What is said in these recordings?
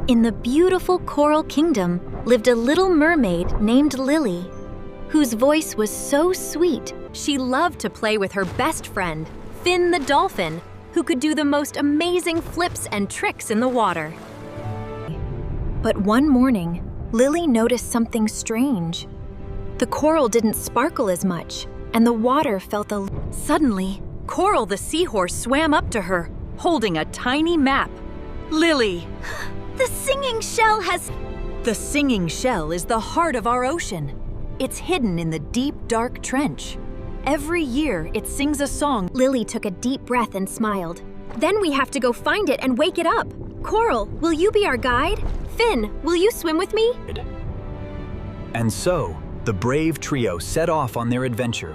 In the beautiful coral kingdom lived a little mermaid named Lily, whose voice was so sweet she loved to play with her best friend, Finn the dolphin, who could do the most amazing flips and tricks in the water. But one morning, Lily noticed something strange. The coral didn't sparkle as much, and the water felt Suddenly, Coral the seahorse swam up to her, holding a tiny map. Lily! The singing shell has... The singing shell is the heart of our ocean. It's hidden in the deep, dark trench. Every year, it sings a song. Lily took a deep breath and smiled. Then we have to go find it and wake it up. Coral, will you be our guide? Finn, will you swim with me? And so, the brave trio set off on their adventure,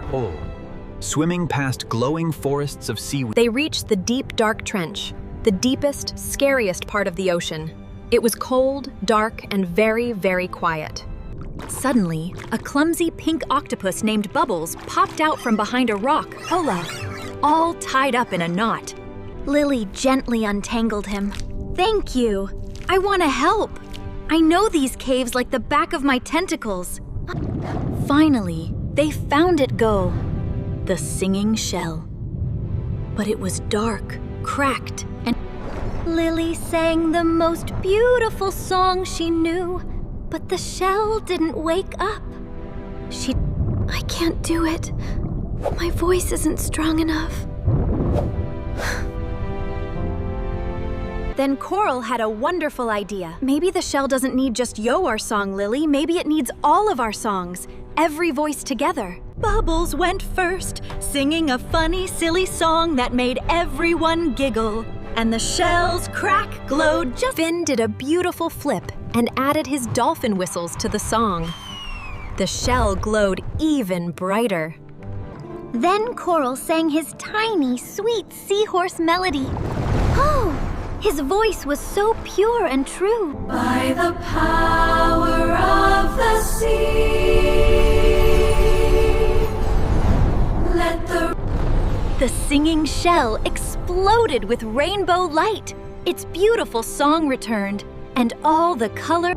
swimming past glowing forests of seaweed. They reached the deep, dark trench, the deepest, scariest part of the ocean. It was cold, dark, and very, very quiet. Suddenly, a clumsy pink octopus named Bubbles popped out from behind a rock, all tied up in a knot. Lily gently untangled him. Thank you. I want to help. I know these caves like the back of my tentacles. Finally, they found it the singing shell. But it was dark, cracked, and Lily sang the most beautiful song she knew, but the shell didn't wake up. I can't do it. My voice isn't strong enough. Then Coral had a wonderful idea. Maybe the shell doesn't need just our song, Lily. Maybe it needs all of our songs, every voice together. Bubbles went first, singing a funny, silly song that made everyone giggle. And the shell's crack glowed just... Finn did a beautiful flip and added his dolphin whistles to the song. The shell glowed even brighter. Then Coral sang his tiny, sweet seahorse melody. Oh! His voice was so pure and true. By the power of the sea, let The singing shell exploded with rainbow light. Its beautiful song returned, and all the color...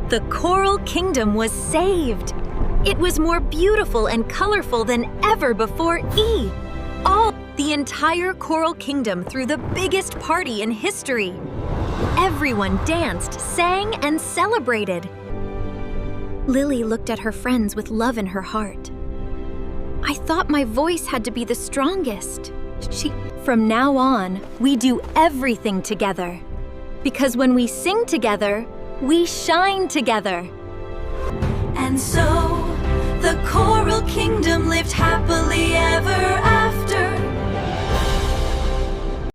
The Coral Kingdom was saved. It was more beautiful and colorful than ever before. The entire Coral Kingdom threw the biggest party in history. Everyone danced, sang, and celebrated. Lily looked at her friends with love in her heart. I thought my voice had to be the strongest. From now on, we do everything together. Because when we sing together, we shine together. And so, the Coral Kingdom lived happily ever